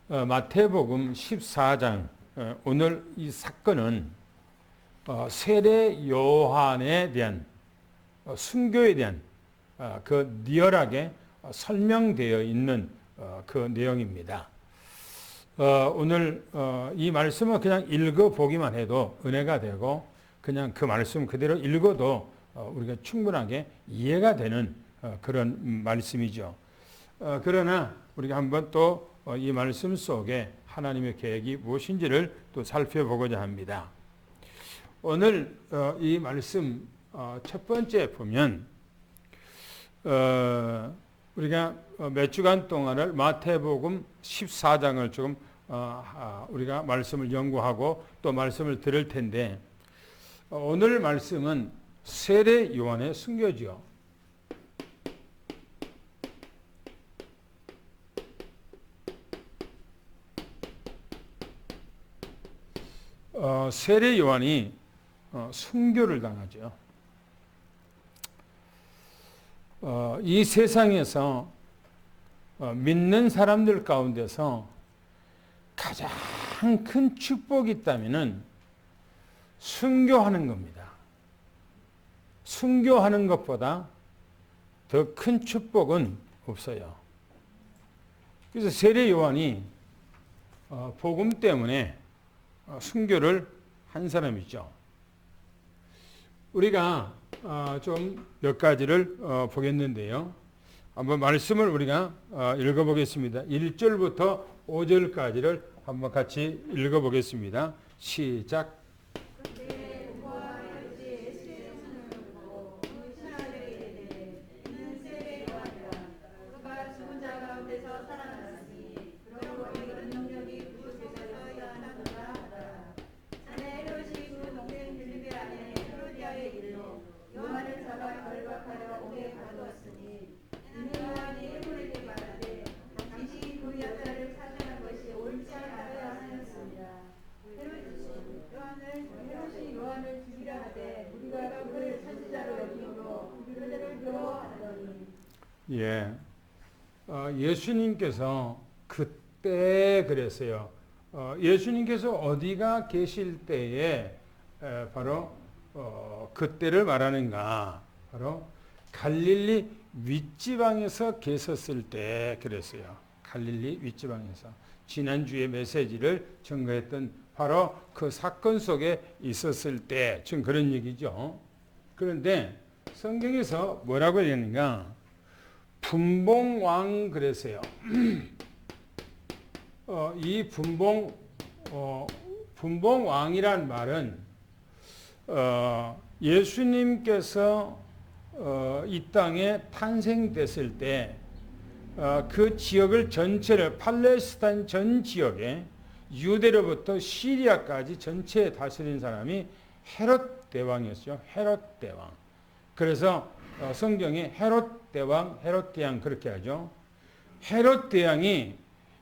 마태복음 14장 오늘 이 사건은 세례 요한에 대한 순교에 대한 그 리얼하게 설명되어 있는 그 내용입니다. 오늘 이 말씀을 그냥 읽어보기만 해도 은혜가 되고 그냥 그 말씀 그대로 읽어도 우리가 충분하게 이해가 되는 그런 말씀이죠. 그러나 우리가 한번 또 이 말씀 속에 하나님의 계획이 무엇인지를 또 살펴보고자 합니다. 오늘 이 말씀 첫 번째 보면 우리가 몇 주간 동안을 마태복음 14장을 조금 우리가 말씀을 연구하고 또 말씀을 들을 텐데 오늘 말씀은 세례 요한의 순교지요. 세례 요한이 순교를 당하죠. 이 세상에서 믿는 사람들 가운데서 가장 큰 축복이 있다면 순교하는 겁니다. 순교하는 것보다 더 큰 축복은 없어요. 그래서 세례 요한이 복음 때문에 순교를 한 사람이죠. 우리가 좀 몇 가지를 보겠는데요. 한번 말씀을 우리가 읽어보겠습니다. 1절부터 5절까지를 한번 같이 읽어보겠습니다. 시작. 예, 예수님께서 그때 그랬어요. 예수님께서 어디가 계실 때에 바로 그때를 말하는가? 바로 갈릴리 윗지방에서 계셨을 때 그랬어요. 갈릴리 윗지방에서 지난주에 메시지를 전가했던 바로 그 사건 속에 있었을 때 지금 그런 얘기죠. 그런데 성경에서 뭐라고 했는가? 분봉왕 그랬어요. 이 분봉왕이란 말은 예수님께서 이 땅에 탄생됐을 때 그 지역을 전체를 팔레스타인 전 지역에 유대로부터 시리아까지 전체에 다스린 사람이 헤롯 대왕이었죠. 헤롯 대왕. 그래서 성경에 헤롯 대왕, 헤롯 대왕 그렇게 하죠. 헤롯 대왕이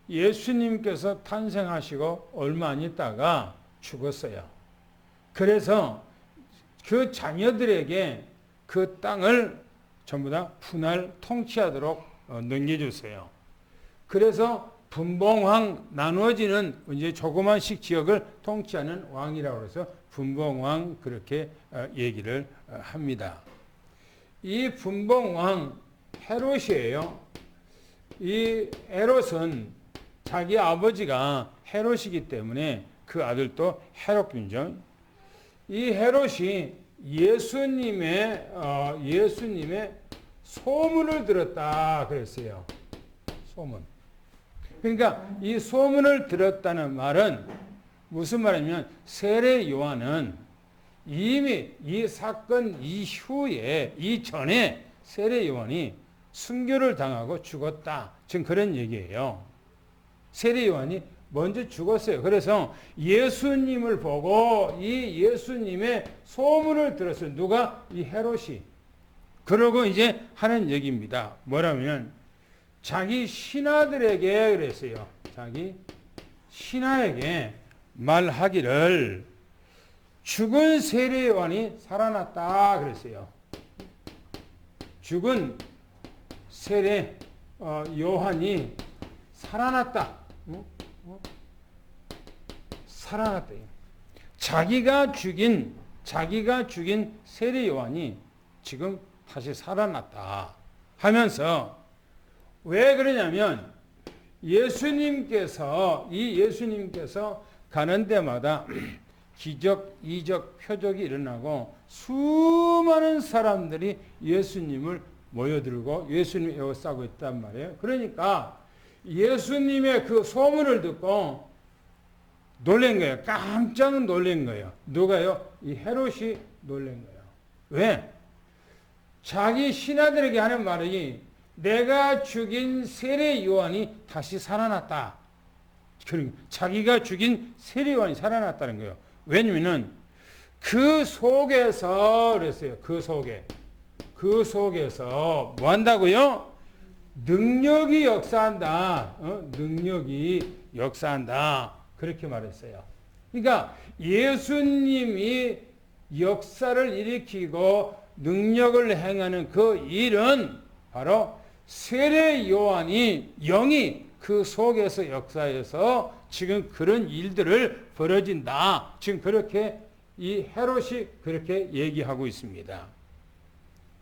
예수님께서 탄생하시고 얼마 안 있다가 죽었어요. 그래서 그 자녀들에게 그 땅을 전부 다 분할 통치하도록 넘겨줬어요. 그래서 분봉왕 나누어지는 이제 조그만씩 지역을 통치하는 왕이라고 해서 분봉왕 그렇게 얘기를 합니다. 이 분봉왕 헤롯이에요. 이 헤롯은 자기 아버지가 헤롯이기 때문에 그 아들도 헤롯군요. 이 헤롯이 예수님의 소문을 들었다 그랬어요. 소문. 그러니까 이 소문을 들었다는 말은 무슨 말이냐면 세례 요한은 이미 이 사건 이후에 이전에 세례 요한이 순교를 당하고 죽었다. 지금 그런 얘기예요. 세례 요한이 먼저 죽었어요. 그래서 예수님을 보고 이 예수님의 소문을 들었어요. 누가? 이 헤롯이. 그러고 이제 하는 얘기입니다. 뭐라면 자기 신하들에게 그랬어요. 자기 신하에게 말하기를 죽은 세례 요한이 살아났다 그랬어요. 죽은 세례 요한이 살아났다. 살아났다. 자기가 죽인 세례 요한이 지금 다시 살아났다 하면서, 왜 그러냐면 예수님께서 가는 데마다 기적, 이적, 표적이 일어나고 수많은 사람들이 예수님을 모여들고 예수님을 에워싸고 있단 말이에요. 그러니까 예수님의 그 소문을 듣고 놀란 거예요. 깜짝 놀란 거예요. 누가요? 이 헤롯이 놀란 거예요. 왜? 자기 신하들에게 하는 말이 내가 죽인 세례 요한이 다시 살아났다. 자기가 죽인 세례 요한이 살아났다는 거예요. 왜냐면은 그 속에서 그랬어요. 그 속에서 뭐 한다고요? 능력이 역사한다. 능력이 역사한다. 그렇게 말했어요. 그러니까 예수님이 역사를 일으키고 능력을 행하는 그 일은 바로 세례 요한이 영이 그 속에서 역사해서 지금 그런 일들을 벌어진다. 지금 그렇게 이 헤롯이 그렇게 얘기하고 있습니다.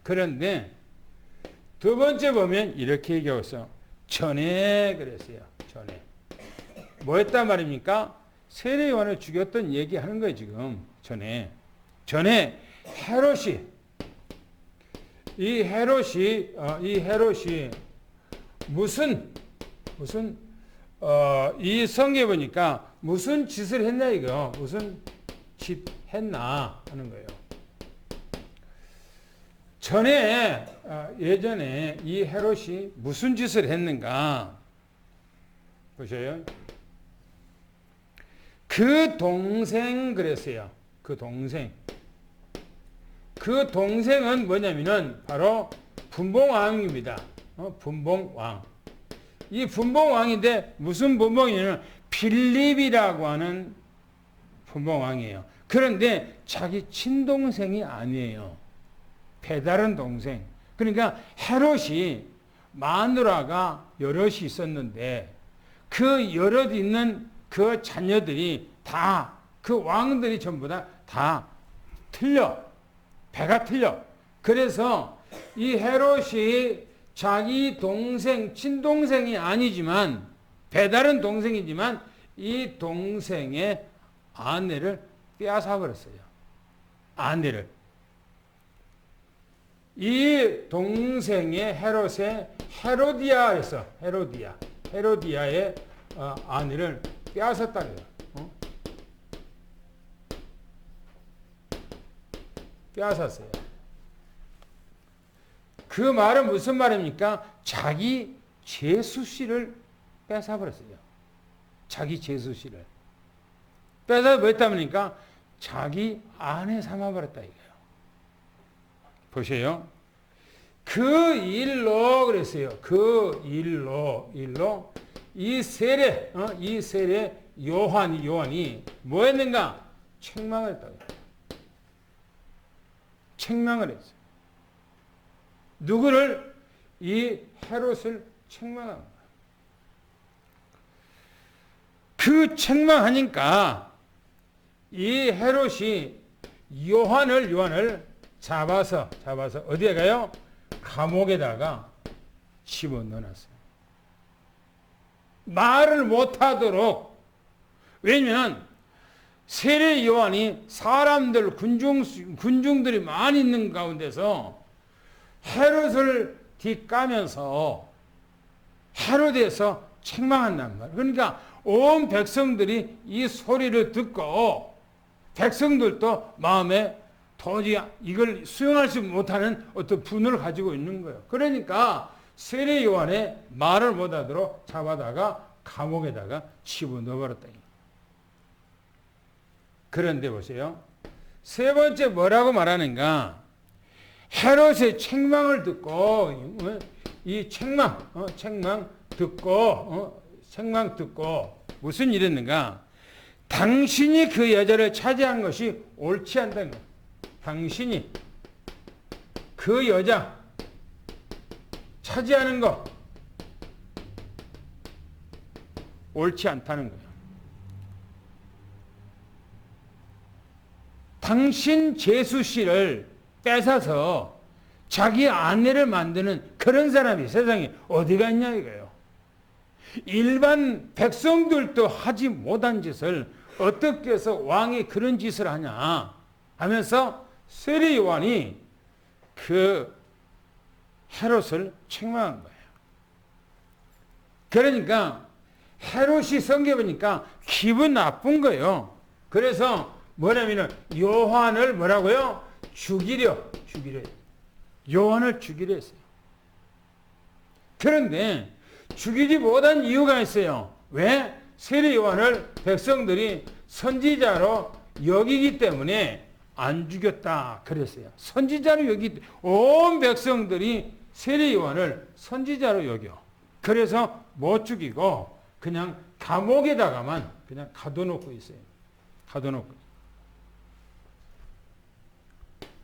그런데 두 번째 보면 이렇게 얘기하고 있어요. 전에 그랬어요. 전에. 뭐 했단 말입니까? 세례 요한을 죽였던 얘기하는 거예요, 지금. 전에 헤롯이 이 헤롯이 무슨 이 성경에 보니까 무슨 짓을 했나 이거. 무슨 짓 했나 하는 거예요. 예전에 이 헤롯이 무슨 짓을 했는가 보셔요. 그 동생 그랬어요. 그 동생은 뭐냐면은 바로 분봉왕입니다. 분봉왕. 이 분봉왕인데 무슨 분봉이냐면 빌립이라고 하는 분봉왕이에요. 그런데 자기 친동생이 아니에요. 배다른 동생. 그러니까 헤롯이 마누라가 여럿이 있었는데 그 여럿 있는 그 자녀들이 다 그 왕들이 전부 다 틀려. 배가 틀려. 그래서 이 헤롯이 자기 동생, 친동생이 아니지만 배다른 동생이지만 이 동생의 아내를 빼앗아 버렸어요. 아내를. 이 동생의 헤롯의 헤로디아의 아내를 빼앗았다는 거예요. 빼앗았어요. 그 말은 무슨 말입니까? 자기 제수씨를 뺏어버렸어요. 자기 제수씨를. 뺏어 뭐 했다니까? 자기 아내 삼아버렸다 이거예요. 보세요. 그 일로 그랬어요. 그 일로 이 세례 요한이 뭐 했는가? 책망을 했다고. 책망을 했어요. 누구를? 이 헤롯을 책망한 거예요. 그 책망하니까 이 헤롯이 요한을 잡아서 어디에 가요? 감옥에다가 집어넣어놨어요. 말을 못하도록. 왜냐면 세례 요한이 사람들 군중들이 많이 있는 가운데서 헤롯을 뒷가면서 헤롯에서 책망한단 말이에요. 그러니까 온 백성들이 이 소리를 듣고 백성들도 마음에 도저히 이걸 수용하지 못하는 어떤 분을 가지고 있는 거예요. 그러니까 세례 요한의 말을 못하도록 잡아다가 감옥에다가 집어넣어버렸다. 그런데 보세요. 세 번째 뭐라고 말하는가? 헤롯의 책망을 듣고 이 책망 듣고 무슨 일이 있는가? 당신이 그 여자를 차지한 것이 옳지 않다는 거예요. 당신이 그 여자 차지하는 거 옳지 않다는 거예요. 당신 제수 씨를 뺏어서 자기 아내를 만드는 그런 사람이 세상에 어디가 있냐 이거예요. 일반 백성들도 하지 못한 짓을 어떻게 해서 왕이 그런 짓을 하냐 하면서 세례 요한이 그 헤롯을 책망한 거예요. 그러니까 헤롯이 성경에 보니까 기분 나쁜 거예요. 그래서 뭐냐면은 요한을 뭐라고요? 죽이려 요한을 죽이려 했어요. 그런데 죽이지 못한 이유가 있어요. 왜? 세례 요한을 백성들이 선지자로 여기기 때문에 안 죽였다 그랬어요. 선지자로 여기 온 백성들이 세례 요한을 선지자로 여겨. 그래서 못 죽이고 그냥 감옥에다가만 그냥 가둬놓고 있어요. 가둬놓고.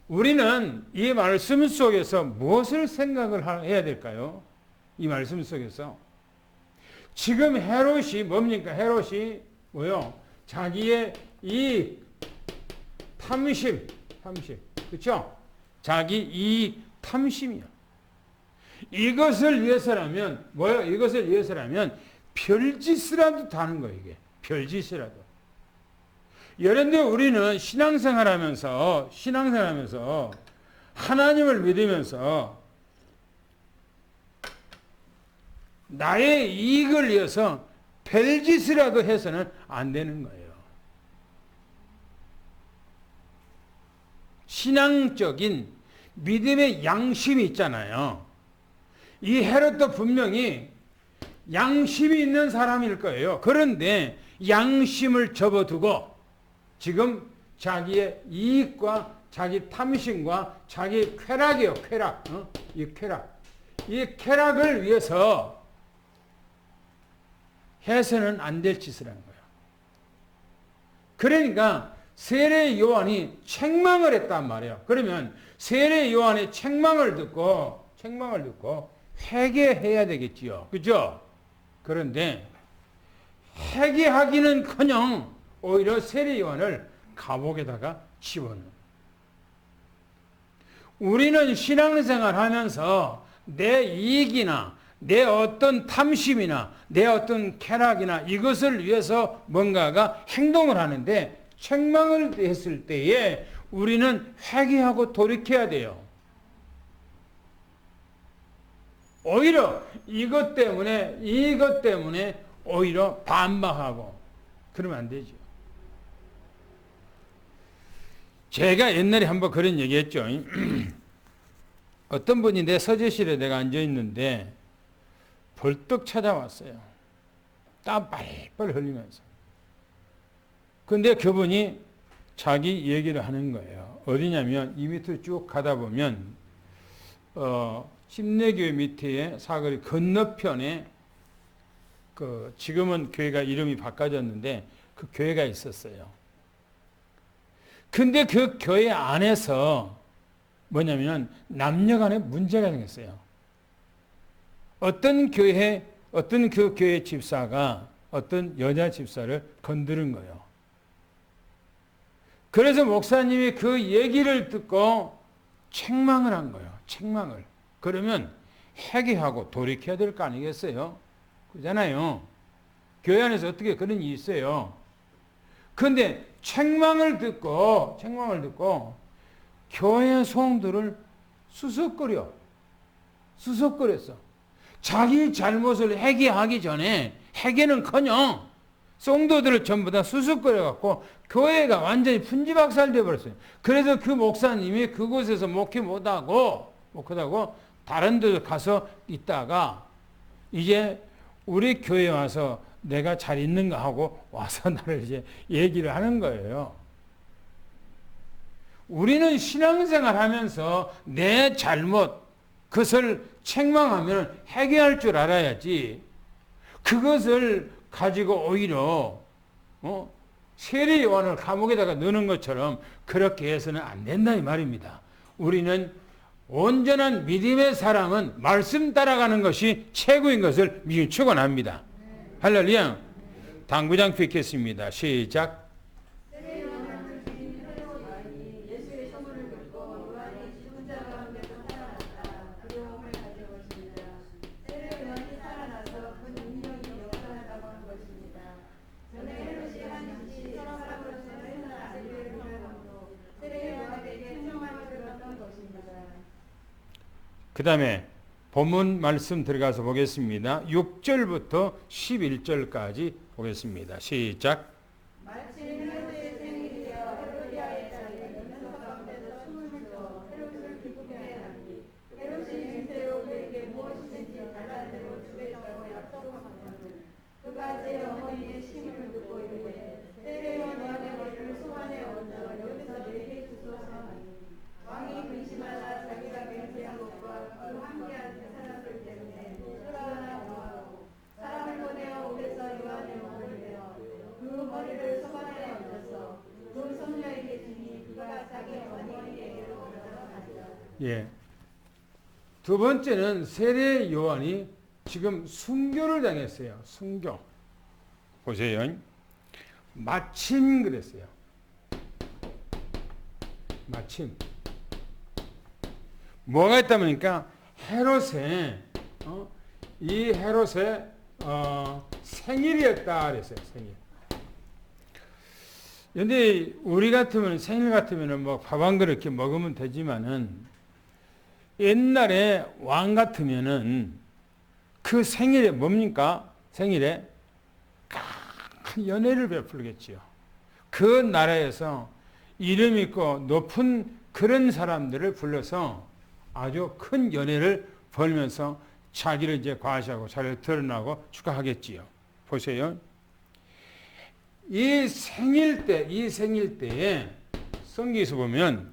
우리는 이 말씀 속에서 무엇을 생각을 해야 될까요? 이 말씀 속에서 지금 헤롯이 뭡니까? 헤롯이 뭐요? 자기의 이 탐심, 그렇죠? 자기 이 탐심이요. 이것을 위해서라면 뭐요? 이것을 위해서라면 별짓이라도 다는 거예요. 이게 별짓이라도. 예컨대 우리는 신앙생활하면서 하나님을 믿으면서 나의 이익을 위해서 별짓이라도 해서는 안 되는 거예요. 신앙적인 믿음의 양심이 있잖아요. 이 헤롯도 분명히 양심이 있는 사람일 거예요. 그런데 양심을 접어두고 지금 자기의 이익과 자기 탐심과 자기 쾌락이요. 쾌락. 이 쾌락. 이 쾌락을 위해서 해서는 안 될 짓을 한 거예요. 그러니까 세례 요한이 책망을 했단 말이에요. 그러면 세례 요한의 책망을 듣고 회개해야 되겠지요. 그죠? 그런데 회개하기는커녕 오히려 세례 요한을 감옥에다가 집어넣는. 우리는 신앙생활 하면서 내 이익이나 내 어떤 탐심이나 내 어떤 쾌락이나 이것을 위해서 뭔가가 행동을 하는데 책망을 했을 때에 우리는 회개하고 돌이켜야 돼요. 오히려 이것 때문에 오히려 반박하고 그러면 안 되죠. 제가 옛날에 한번 그런 얘기 했죠. 어떤 분이 내 서재실에 내가 앉아있는데 벌떡 찾아왔어요. 땀 빨빨 흘리면서. 근데 그분이 자기 얘기를 하는 거예요. 어디냐면 이 밑으로 쭉 가다 보면 침례교회 밑에 사거리 건너편에 지금은 교회가 이름이 바꿔졌는데 그 교회가 있었어요. 근데 그 교회 안에서 뭐냐면 남녀 간에 문제가 생겼어요. 어떤 그 교회 집사가 어떤 여자 집사를 건드린 거예요. 그래서 목사님이 그 얘기를 듣고 책망을 한 거예요. 책망을. 그러면 회개하고 돌이켜야 될 거 아니겠어요? 그러잖아요. 교회 안에서 어떻게 그런 일이 있어요. 그런데 책망을 듣고 교회 성도를 수석거렸어. 자기 잘못을 회개하기 전에 회개는커녕 성도들을 전부 다 수습거려갖고 교회가 완전히 분지박살 돼버렸어요. 그래서 그 목사님이 그곳에서 목회 못하고 다른 데로 가서 있다가 이제 우리 교회에 와서 내가 잘 있는가 하고 와서 나를 이제 얘기를 하는 거예요. 우리는 신앙생활 하면서 내 잘못, 그것을 책망하면 회개할 줄 알아야지. 그것을 가지고 오히려 세례 요한을 감옥에다가 넣는 것처럼 그렇게 해서는 안 된다 이 말입니다. 우리는 온전한 믿음의 사람은 말씀 따라가는 것이 최고인 것을 미리 축원합니다. 할렐루야. 당구장 뵙겠습니다. 시작. 그 다음에 본문 말씀 들어가서 보겠습니다. 6절부터 11절까지 보겠습니다. 시작. 예. 두 번째는 세례 요한이 지금 순교를 당했어요. 순교. 보세요. 마침 그랬어요. 마침. 뭐가 있다니까 헤롯의 이 헤롯의 생일이었다 그랬어요. 생일. 근데 우리 같으면 생일 같으면 뭐 밥 한 그릇 이렇게 먹으면 되지만은 옛날에 왕 같으면은 그 생일에 뭡니까? 생일에 큰 연회를 베풀겠지요. 그 나라에서 이름 있고 높은 그런 사람들을 불러서 아주 큰 연회를 벌면서 자기를 이제 과시하고 자기를 드러나고 축하하겠지요. 보세요. 이 생일 때에 성경에서 보면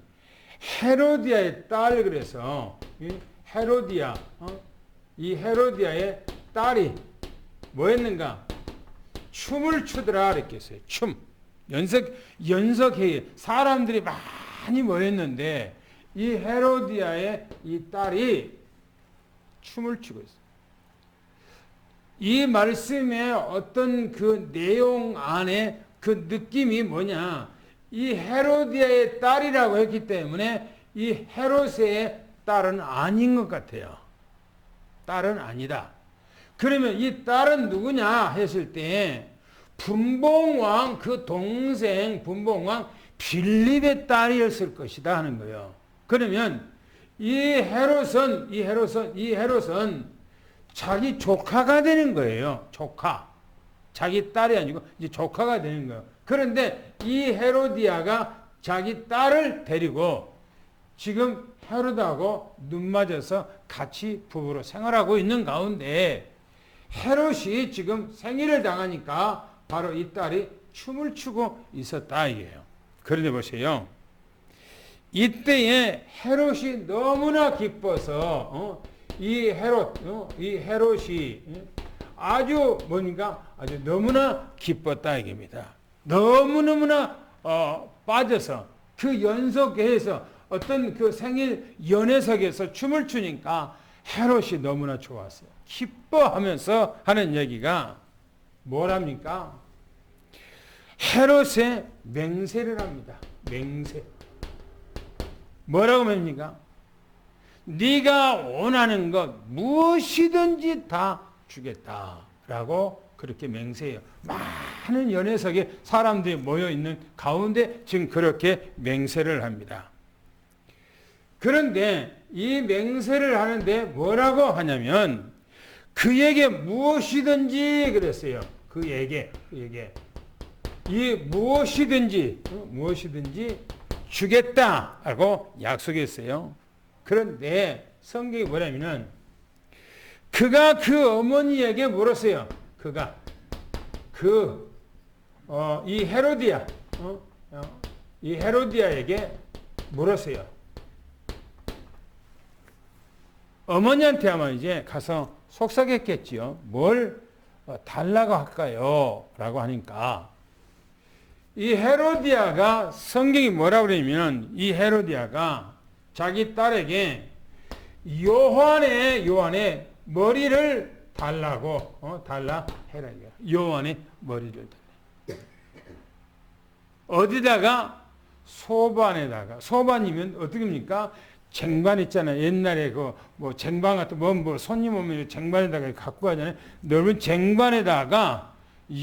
헤로디아의 딸 그래서 헤로디아 이 헤로디아의 딸이 뭐였는가? 춤을 추더라 그랬겠어요. 춤. 연석회의 사람들이 많이 모였는데 이 헤로디아의 이 딸이 춤을 추고 있어요. 이 말씀의 어떤 그 내용 안에 그 느낌이 뭐냐? 이 헤로디아의 딸이라고 했기 때문에 이 헤롯의 딸은 아닌 것 같아요. 딸은 아니다. 그러면 이 딸은 누구냐 했을 때 분봉왕 그 동생 분봉왕 빌립의 딸이었을 것이다 하는 거예요. 그러면 이 헤롯은 자기 조카가 되는 거예요. 조카. 자기 딸이 아니고 이제 조카가 되는 거예요. 그런데 이 헤로디아가 자기 딸을 데리고 지금 헤롯하고 눈 맞아서 같이 부부로 생활하고 있는 가운데 헤롯이 지금 생일을 당하니까 바로 이 딸이 춤을 추고 있었다 이게요. 그런데 보세요. 이때에 헤롯이 너무나 기뻐서 이 헤롯이 아주 뭔가 아주 너무나 기뻤다 이겁니다. 너무너무나 빠져서 그 연속해서 어떤 그 생일 연회석에서 춤을 추니까 헤롯이 너무나 좋았어요. 기뻐하면서 하는 얘기가 뭐랍니까? 헤롯의 맹세를 합니다. 맹세. 뭐라고 합니까? 네가 원하는 것 무엇이든지 다 주겠다라고 그렇게 맹세해요. 많은 연회석에 사람들이 모여있는 가운데 지금 그렇게 맹세를 합니다. 그런데 이 맹세를 하는데 뭐라고 하냐면 그에게 무엇이든지 그랬어요. 그에게 이 무엇이든지 주겠다라고 약속했어요. 그런데 성경이 뭐냐면은 그가 그 어머니에게 물었어요. 그가 이 헤로디아에게 물었어요. 어머니한테 아마 이제 가서 속삭였겠지요. 뭘 달라고 할까요? 라고 하니까 이 헤로디아가 성경이 뭐라고 그러냐면 이 헤로디아가 자기 딸에게 요한의 머리를 달라고 달라 해라. 요한의 머리를 달라. 어디다가? 소반에다가. 소반이면 어떻게 합니까? 쟁반 있잖아요. 옛날에 뭐 쟁반 같은 뭐 손님 오면 쟁반에다가 갖고 가잖아요. 넓은 쟁반에다가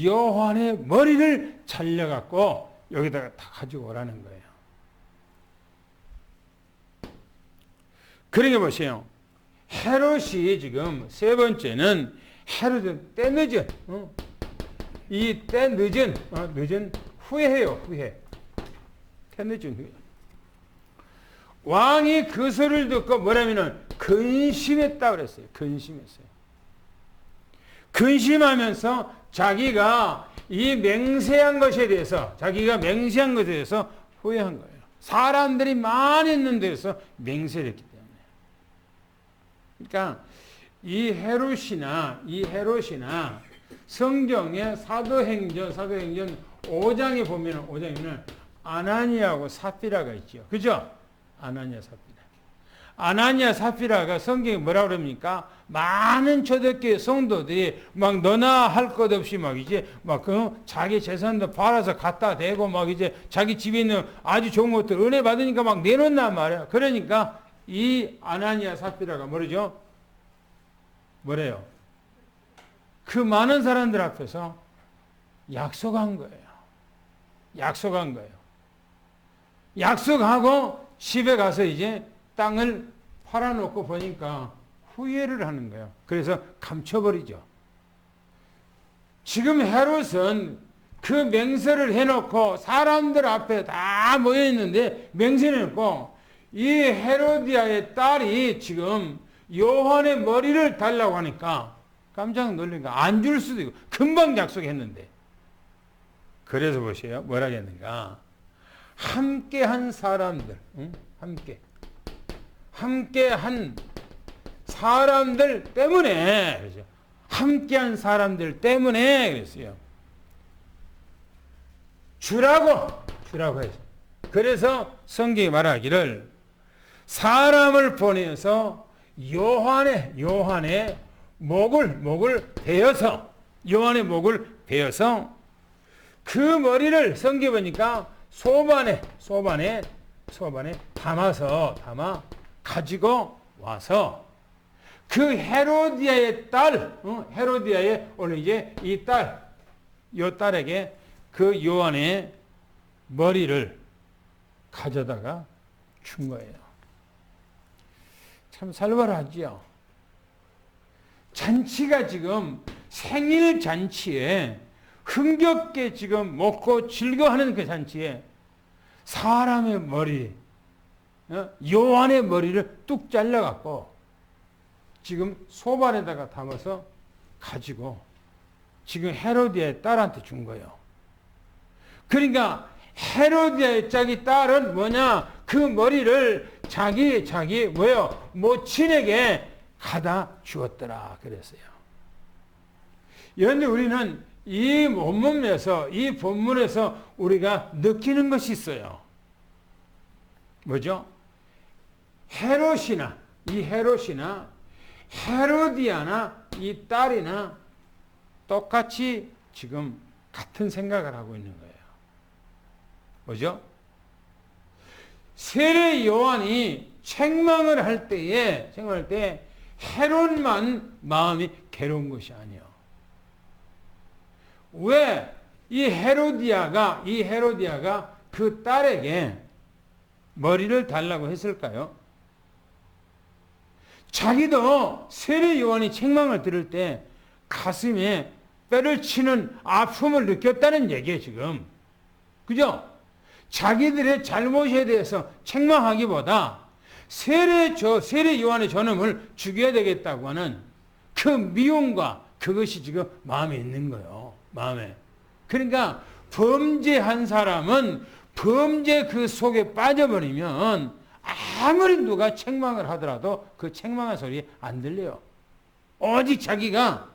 요한의 머리를 잘려갖고 여기다가 다 가지고 오라는 거예요. 그러게 보세요. 헤롯이 지금 세 번째는 헤롯은 때늦은, 이 때늦은, 늦은 후회해요, 후회. 때늦은 후회. 왕이 그 소리를 듣고 뭐라면은 근심했다 그랬어요. 근심했어요. 근심하면서 자기가 이 맹세한 것에 대해서, 자기가 맹세한 것에 대해서 후회한 거예요. 사람들이 많이 있는 데서 맹세를 했기 때문에. 그러니까 이 헤롯이나 성경의 사도행전 5장에 보면은 아나니아하고 삽비라가 있죠. 그죠? 아나니아 삽비라가 성경에 뭐라 그럽니까? 많은 초대교회 성도들이 막 너나 할 것 없이 막 이제 자기 재산도 팔아서 갖다 대고 막 이제 자기 집에 있는 아주 좋은 것들 은혜 받으니까 막 내놓는단 말이야. 그러니까 이 아나니아 삽비라가 뭐래요? 그 많은 사람들 앞에서 약속한 거예요. 약속하고 집에 가서 이제 땅을 팔아놓고 보니까 후회를 하는 거예요. 그래서 감춰버리죠. 지금 헤롯은 그 맹세를 해놓고 사람들 앞에 다 모여있는데 맹세를 해놓고 이 헤로디아의 딸이 지금 요한의 머리를 달라고 하니까 깜짝 놀라니까 안 줄 수도 있고 금방 약속했는데 그래서 보세요. 뭐라 했는가? 함께한 사람들, 함께한 사람들 때문에 그렇죠. 함께한 사람들 때문에 그랬어요. 주라고 해서. 그래서 성경이 말하기를 사람을 보내서 요한의 목을 베어서 그 머리를 성경에 보니까 소반에 담아 가지고 와서 그 헤로디아의 딸, 헤로디아의 오늘 이제 요 딸에게 그 요한의 머리를 가져다가 준 거예요. 참 살벌하지요. 잔치가 지금 생일 잔치에 흥겹게 지금 먹고 즐거워하는 그 잔치에 사람의 머리, 요한의 머리를 뚝 잘라갖고 지금 소반에다가 담아서 가지고 지금 헤로디아의 딸한테 준 거예요. 그러니까 헤로디아의 자기 딸은 뭐냐? 그 머리를 자기 모친에게 가다 주었더라 그랬어요. 그런데 우리는 이 본문에서 우리가 느끼는 것이 있어요. 뭐죠? 헤롯이나 헤로디아나 이 딸이나 똑같이 지금 같은 생각을 하고 있는 거예요. 뭐죠? 세례 요한이 책망을 할 때 헤롯만 마음이 괴로운 것이 아니에요. 왜 이 헤로디아가 그 딸에게 머리를 달라고 했을까요? 자기도 세례 요한이 책망을 들을 때 가슴에 뼈를 치는 아픔을 느꼈다는 얘기예요, 지금. 그죠? 자기들의 잘못에 대해서 책망하기보다 세례 요한의 저놈을 죽여야 되겠다고 하는 그 미움과 그것이 지금 마음에 있는 거예요. 마음에. 그러니까 범죄한 사람은 범죄 그 속에 빠져버리면 아무리 누가 책망을 하더라도 그 책망한 소리 안 들려요. 오직 자기가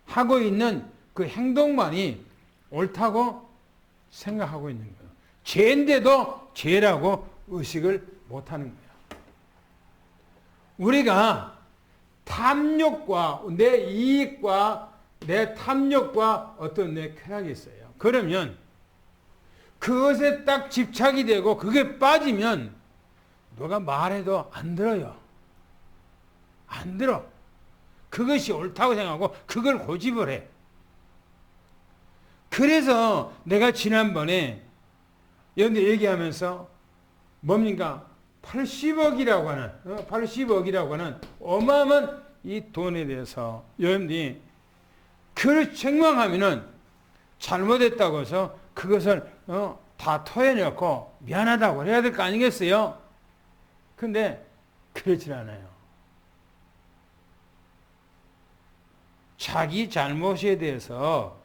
하고 있는 그 행동만이 옳다고 생각하고 있는 거예요. 죄인데도 죄라고 의식을 못하는 거예요. 우리가 탐욕과 내 이익과 내 탐욕과 어떤 내 쾌락이 있어요. 그러면 그것에 딱 집착이 되고 그게 빠지면 누가 말해도 안 들어요. 안 들어. 그것이 옳다고 생각하고 그걸 고집을 해. 그래서 내가 지난번에 여기 얘기하면서 뭡니까? 80억이라고 하는 80억이라고 하는 어마어마한 이 돈에 대해서 여러분들이 그걸 책망하면은 잘못했다고 해서 그것을 다 토해내고 미안하다고 해야 될 거 아니겠어요? 근데 그렇지 않아요. 자기 잘못에 대해서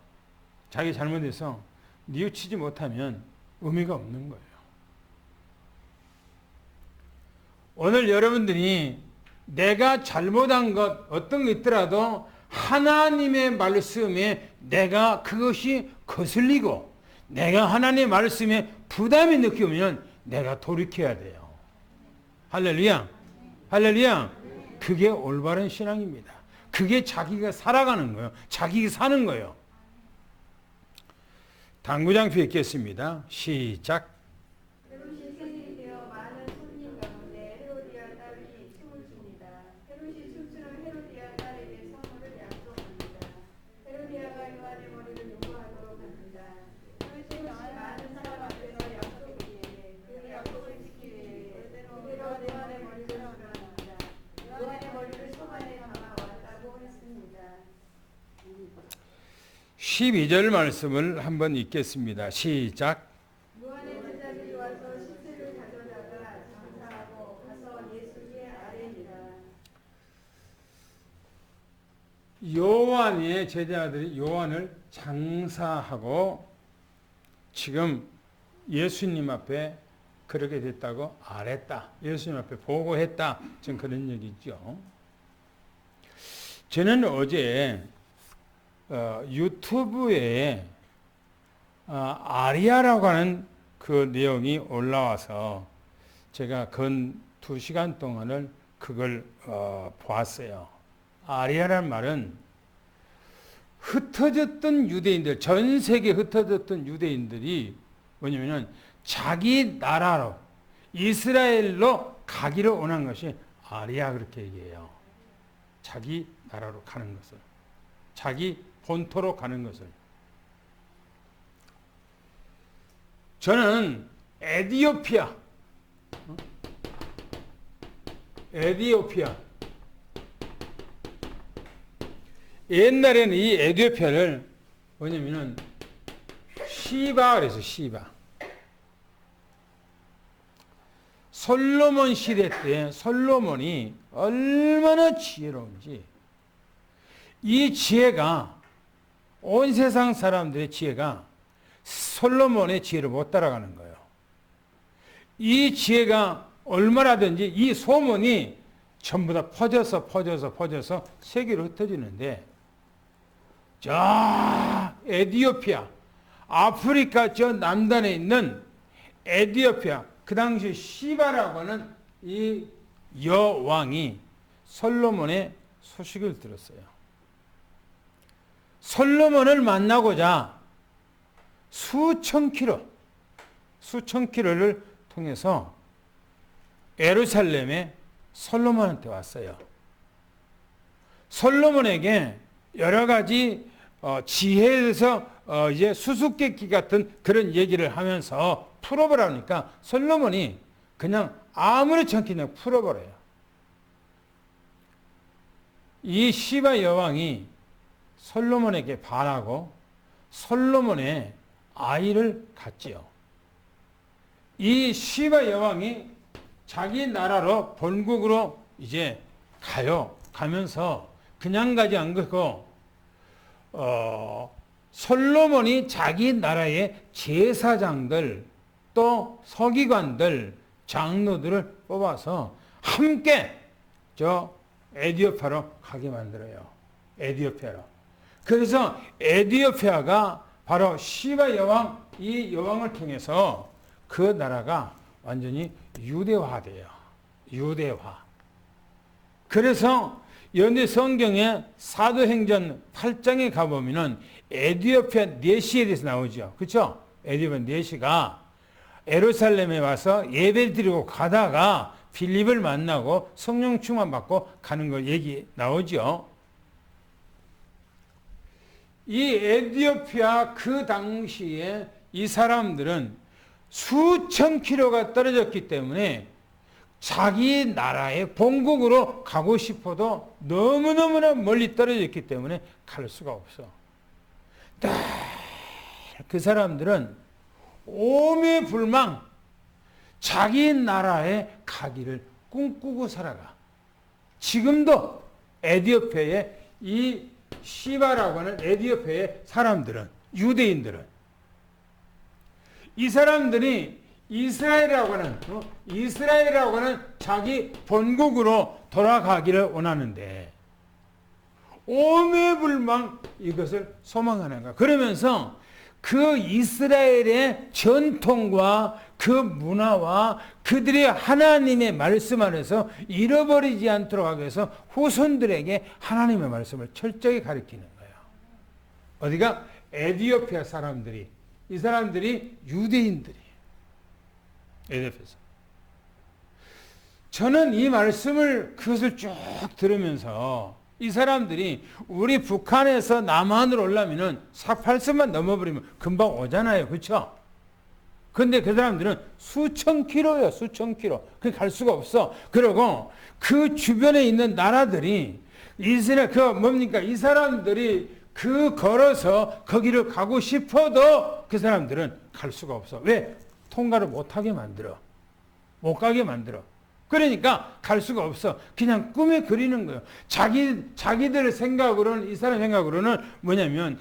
자기 잘못에서 뉘우치지 못하면 의미가 없는 거예요. 오늘 여러분들이 내가 잘못한 것 어떤 거 있더라도 하나님의 말씀에 내가 그것이 거슬리고 내가 하나님의 말씀에 부담이 느끼면 내가 돌이켜야 돼요. 할렐루야. 할렐루야. 그게 올바른 신앙입니다. 그게 자기가 살아가는 거예요. 자기가 사는 거예요. 당구장표 읽겠습니다. 시작. 헤롯이 생일이 되어 많은 손님 가운데 헤로디아 딸이 춤을 춥니다. 헤롯이 춤추는 헤로디아 딸에게 선물을 약속합니다. 헤로디아가 요한의 머리를 요구하도록 합니다. 헤롯이 많은 사람 앞에서 약속이기에 그 약속을 지키기 위해 그대로 요한의 머리를 주문합니다. 요한의 머리를 손안에 담아왔다고 했습니다. 12절 말씀을 한번 읽겠습니다. 시작. 요한의 제자들이 와서 시체를 가져다가 장사하고 가서 예수의 아뢰니라. 요한의 제자들이 요한을 장사하고 지금 예수님 앞에 그렇게 됐다고 아랬다. 예수님 앞에 보고했다. 지금 그런 얘기죠. 저는 어제 유튜브에 아리아라고 하는 그 내용이 올라와서 제가 근 2시간 동안을 그걸 보았어요. 아리아라는 말은 흩어졌던 유대인들, 전 세계에 흩어졌던 유대인들이 뭐냐면은 자기 나라로 이스라엘로 가기를 원한 것이 아리아 그렇게 얘기해요. 자기 나라로 가는 것을. 자기 본토로 가는 것을. 저는 에티오피아 옛날에는 이 에티오피아를 뭐냐면은 시바 그래서 시바. 솔로몬 시대 때 솔로몬이 얼마나 지혜로운지 이 지혜가 온 세상 사람들의 지혜가 솔로몬의 지혜를 못 따라가는 거예요. 이 지혜가 얼마나든지 이 소문이 전부 다 퍼져서 세계로 흩어지는데 저 에티오피아 아프리카 저 남단에 있는 에티오피아 그 당시 시바라고 하는 이 여왕이 솔로몬의 소식을 들었어요. 솔로몬을 만나고자 수천 킬로를 통해서 예루살렘에 솔로몬한테 왔어요. 솔로몬에게 여러 가지 지혜에 대해서 이제 수수께끼 같은 그런 얘기를 하면서 풀어보라니까 솔로몬이 그냥 아무렇지 않게 그냥 풀어버려요. 이 시바 여왕이 솔로몬에게 반하고 솔로몬의 아이를 갖지요. 이 시바 여왕이 자기 나라로 본국으로 이제 가면서 그냥 가지 않고 솔로몬이 자기 나라의 제사장들 또 서기관들 장로들을 뽑아서 함께 저 에티오피아로 가게 만들어요. 에티오피아로. 그래서 에티오피아가 바로 시바 여왕 이 여왕을 통해서 그 나라가 완전히 유대화돼요. 유대화. 그래서 연대 성경에 사도행전 8장에 가보면은 에티오피아 내시에 대해서 나오죠. 그렇죠? 에티오피아 내시가 예루살렘에 와서 예배를 드리고 가다가 빌립을 만나고 성령 충만 받고 가는 거 얘기 나오죠. 이 에티오피아 그 당시에 이 사람들은 수천 킬로가 떨어졌기 때문에 자기 나라의 본국으로 가고 싶어도 너무너무나 멀리 떨어졌기 때문에 갈 수가 없어. 그 사람들은 오매불망 자기 나라에 가기를 꿈꾸고 살아가. 지금도 에티오피아의 이 시바라고 하는 에티오피아의 사람들은, 유대인들은 이 사람들이 이스라엘이라고 하는 자기 본국으로 돌아가기를 원하는데 오매불망 이것을 소망하는 거야. 그러면서 그 이스라엘의 전통과 그 문화와 그들의 하나님의 말씀 안에서 잃어버리지 않도록 하기 위해서 후손들에게 하나님의 말씀을 철저히 가르치는 거예요. 어디가? 에티오피아 사람들이, 이 사람들이 유대인들이에요. 에티오피아에서. 저는 이 말씀을, 그것을 쭉 들으면서 이 사람들이 우리 북한에서 남한으로 오려면은 483만 넘어버리면 금방 오잖아요. 그렇죠? 근데 그 사람들은 수천 킬로예요. 수천 킬로. 그 갈 수가 없어. 그리고 그 주변에 있는 나라들이 이스라엘, 이 사람들이 걸어서 거기를 가고 싶어도 그 사람들은 갈 수가 없어. 왜? 통과를 못하게 만들어. 못 가게 만들어. 그러니까 갈 수가 없어. 그냥 꿈에 그리는 거예요. 자기들 생각으로는, 이 사람 생각으로는 뭐냐면,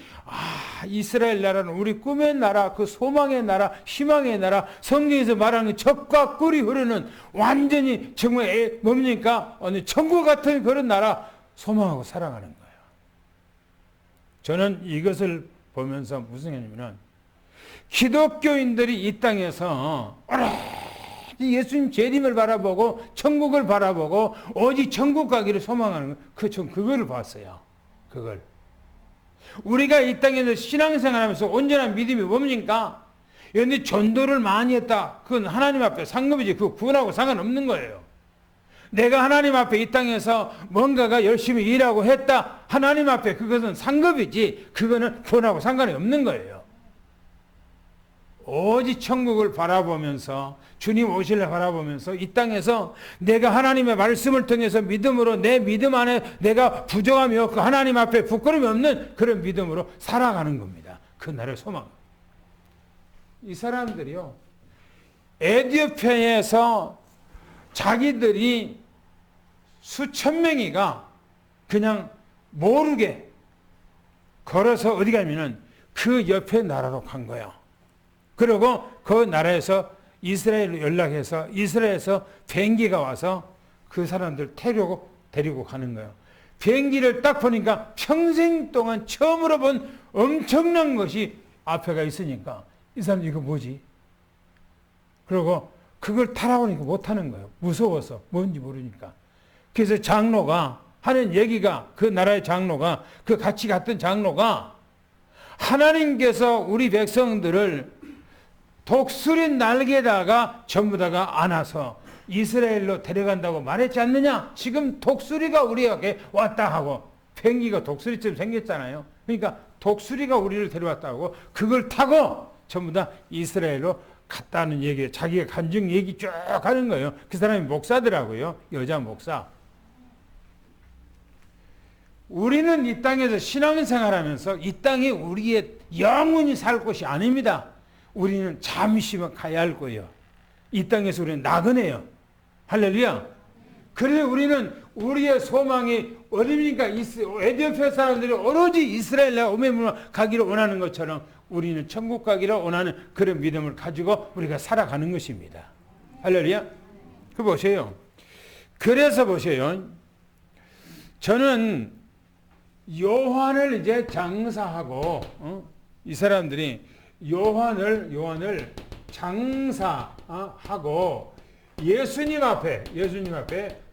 이스라엘 나라는 우리 꿈의 나라, 그 소망의 나라, 희망의 나라, 성경에서 말하는 젖과 꿀이 흐르는 완전히 정말 천국 같은 그런 나라 소망하고 살아가는 거예요. 저는 이것을 보면서 무슨 얘기냐면, 기독교인들이 이 땅에서 예수님 재림을 바라보고 천국을 바라보고 오직 천국 가기를 소망하는 거, 그거를 봤어요. 그걸. 우리가 이 땅에서 신앙생활하면서 온전한 믿음이 뭡니까? 그런데 전도를 많이 했다. 그건 하나님 앞에 상급이지. 그거 구원하고 상관없는 거예요. 내가 하나님 앞에 이 땅에서 뭔가가 열심히 일하고 했다. 하나님 앞에 그것은 상급이지. 그거는 구원하고 상관이 없는 거예요. 오직 천국을 바라보면서 주님 오실래 바라보면서 이 땅에서 내가 하나님의 말씀을 통해서 믿음으로 내 믿음 안에 내가 부족함이 없고 하나님 앞에 부끄러움이 없는 그런 믿음으로 살아가는 겁니다. 그 나라의 소망. 이 사람들이요, 에티오피아에서 자기들이 수천 명이가 그냥 모르게 걸어서 어디 가면은 그 옆에 나라로 간 거예요. 그리고 그 나라에서 이스라엘로 연락해서 이스라엘에서 비행기가 와서 그 사람들 데리고 가는 거예요. 비행기를 딱 보니까 평생 동안 처음으로 본 엄청난 것이 앞에가 있으니까 이 사람 이거 뭐지? 그리고 그걸 타라고 하니까 못 타는 거예요. 무서워서 뭔지 모르니까. 그래서 장로가 하는 얘기가, 그 나라의 장로가, 그 같이 갔던 장로가 하나님께서 우리 백성들을 독수리 날개에다가 전부 다가 안아서 이스라엘로 데려간다고 말했지 않느냐? 지금 독수리가 우리에게 왔다 하고, 비행기가 독수리처럼 생겼잖아요. 그러니까 독수리가 우리를 데려왔다고 그걸 타고 전부 다 이스라엘로 갔다는 얘기예요. 자기가 간증 얘기 쭉 하는 거예요. 그 사람이 목사더라고요. 여자 목사. 우리는 이 땅에서 신앙생활하면서 이 땅이 우리의 영원히 살 곳이 아닙니다. 우리는 잠시만 가야 할 거예요. 이 땅에서 우리는 나그네요. 할렐루야. 그래서 우리는 우리의 소망이 어디입니까? 에티오피아 사람들이 오로지 이스라엘 나라 오매물만 가기를 원하는 것처럼 우리는 천국 가기를 원하는 그런 믿음을 가지고 우리가 살아가는 것입니다. 할렐루야. 그 보세요. 그래서 보세요. 저는 요한을 이제 장사하고 이 사람들이 요한을 장사하고 예수님 앞에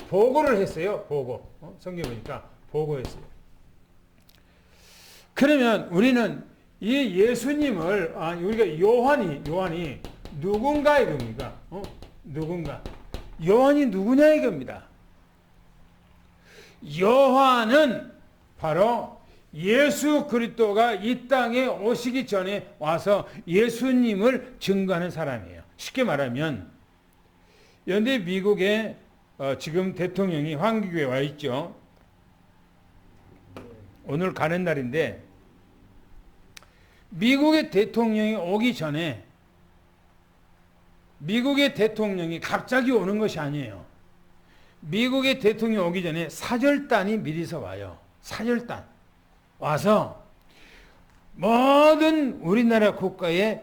보고를 했어요. 보고. 성경 보니까 보고했어요. 그러면 우리는 이 예수님을 우리가 요한이 누군가 이겁니까? 누군가. 요한이 누구냐 이겁니다. 요한은 바로 예수 그리스도가 이 땅에 오시기 전에 와서 예수님을 증거하는 사람이에요. 쉽게 말하면 현재 미국의 지금 대통령이 황교에 와 있죠. 오늘 가는 날인데 미국의 대통령이 오기 전에 미국의 대통령이 갑자기 오는 것이 아니에요. 미국의 대통령이 오기 전에 사절단이 미리서 와요. 사절단. 와서 모든 우리나라 국가에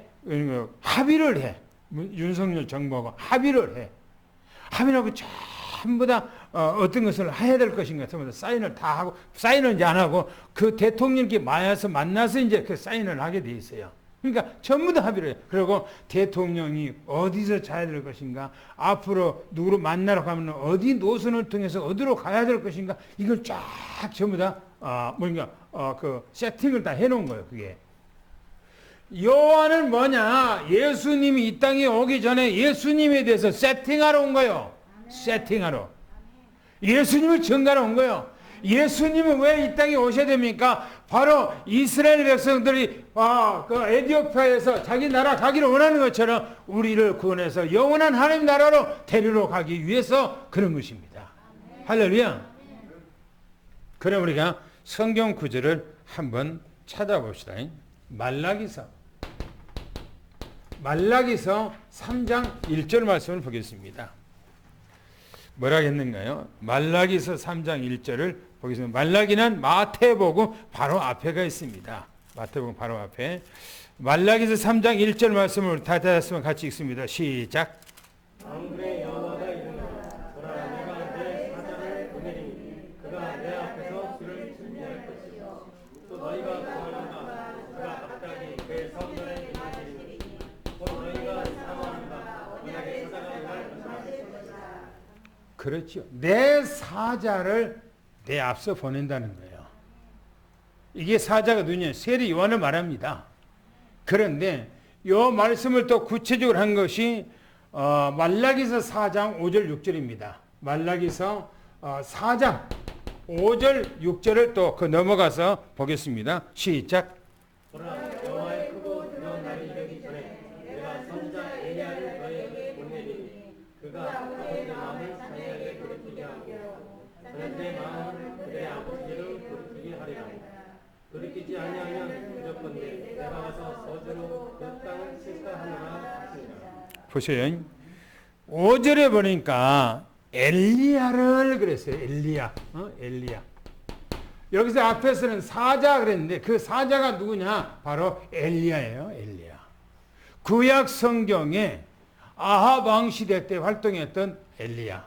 합의를 해. 윤석열 정부하고 합의를 해. 합의하고 전부 다 어떤 것을 해야 될 것인가 전부 다 사인을 다 하고, 사인은 이제 안 하고 그 대통령께 만나서 이제 그 사인을 하게 돼 있어요. 그러니까 전부 다 합의를 해요. 그리고 대통령이 어디서 자야 될 것인가, 앞으로 누구를 만나러 가면 어디 노선을 통해서 어디로 가야 될 것인가, 이걸 쫙 전부 다 그 세팅을 다 해놓은 거예요. 그게 요한은 뭐냐? 예수님이 이 땅에 오기 전에 예수님에 대해서 세팅하러 온 거예요. 세팅하러. 예수님을 증가하러 온 거예요. 예수님은 왜 이 땅에 오셔야 됩니까? 바로 이스라엘 백성들이 그 에티오피아에서 자기 나라 가기를 원하는 것처럼 우리를 구원해서 영원한 하나님 나라로 데리러 가기 위해서 그런 것입니다. 할렐루야. 그럼 우리가 성경 구절을 한번 찾아봅시다. 말라기서 3장 1절 말씀을 보겠습니다. 뭐라 했는가요? 말라기서 3장 1절을 보겠습니다. 말라기는 마태복음 바로 앞에가 있습니다. 마태복음 바로 앞에. 말라기서 3장 1절 말씀을 다 찾았으면 같이 읽습니다. 시작. 만군의 여호와가 이르노라. 보라, 내가 내 사자를 보내리니 그가 내 앞에서 길을 준비할 것이요 또 너희가 구하는가 그가 갑자기 그 성전에 임하시리니 또 너희가 사모하는가 만약에 사자가 임할 것이라. 그렇죠. 내 사자를 내 앞서 보낸다는 거예요. 이게 사자가 누구냐? 세례 요한을 말합니다. 그런데 이 말씀을 또 구체적으로 한 것이 말라기서 4장 5절 6절입니다. 말라기서 4장 5절 6절을 또 그 넘어가서 보겠습니다. 시작. 보라, 여호와의 크고 두려운 날이 이르기 전에 내가 선지자 엘리야를 너희에게 보내리니 그가 아버지의 마음을 자녀에게 돌이키게 하고 자녀들의 마음을 그의 아버지를 돌이키게 하리라. 돌이키지 아니하면 무조건대 내가 가서 저주로 그 땅을 칠까하노라 하시니라. 보세요. 5절에 보니까 엘리야를 그랬어요. 엘리야. 엘리야. 여기서 앞에서는 사자 그랬는데 그 사자가 누구냐? 바로 엘리야예요. 엘리야. 구약 성경에 아합 왕 시대 때 활동했던 엘리야.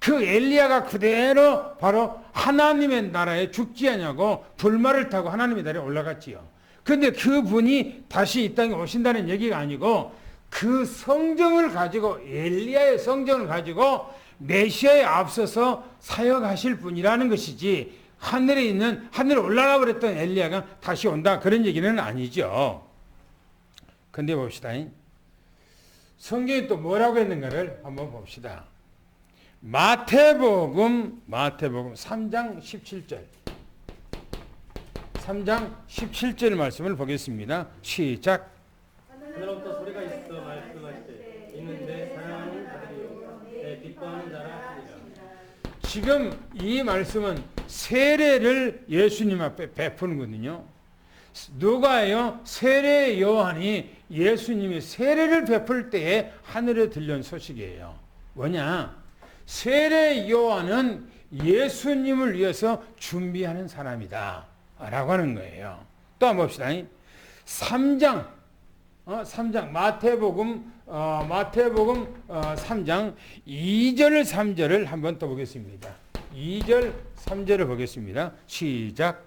그 엘리야가 그대로 바로 하나님의 나라에 죽지 않냐고 불말을 타고 하나님의 나라에 올라갔지요. 그런데 그분이 다시 이 땅에 오신다는 얘기가 아니고 그 성정을 가지고 엘리야의 성정을 가지고 메시아에 앞서서 사역하실 분이라는 것이지 하늘에 올라가 버렸던 엘리야가 다시 온다 그런 얘기는 아니죠. 근데 봅시다. 성경이 또 뭐라고 했는가를 한번 봅시다. 마태복음 3장 17절. 3장 17절 말씀을 보겠습니다. 시작. 하늘로부터 소리가 있어 말씀하시되 이는 내 사랑하는 아들이요 내 기뻐하는 자라 하니라. 지금 이 말씀은 세례를 예수님 앞에 베푸는거든요. 누가요? 세례 요한이 예수님이 세례를 베풀 때에 하늘에 들려온 소식이에요. 뭐냐? 세례 요한은 예수님을 위해서 준비하는 사람이다 라고 하는 거예요. 또 한번 봅시다. 3장 마태복음 3장 2절 3절을 한번 또 보겠습니다. 2절 3절을 보겠습니다. 시작.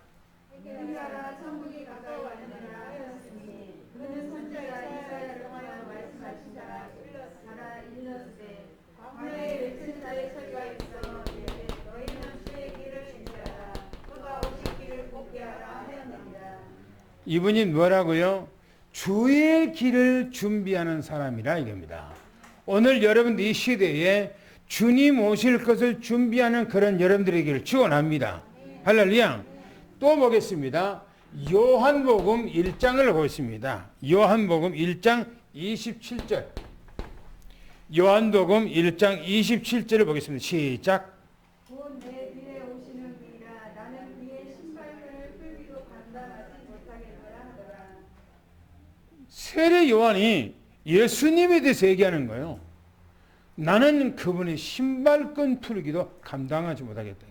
그러나 천국이 가까이 왔느니라 하였으니 그는 선지자 이사야를 통하여 말씀하신 자라 일렀으되 광야에 외친 자의 소리가 있어 이르되 너희는 주의 길을 준비하라 그가 오실 길을 곱게 하라 하였느니라. 이분이 뭐라고요? 주의 길을 준비하는 사람이라 이겁니다. 오늘 여러분들 이 시대에 주님 오실 것을 준비하는 그런 여러분들에게를 축원합니다. 할렐루야. 또 보겠습니다. 요한복음 1장을 보겠습니다. 요한복음 1장 27절. 요한복음 1장 27절을 보겠습니다. 시작. 곧 내 뒤에 오시는 분이라 나는 그의 신발끈을 끌기도 감당하지 못하겠노라 하더라. 세례 요한이 예수님에 대해서 얘기하는 거예요. 나는 그분의 신발끈 풀기도 감당하지 못하겠다.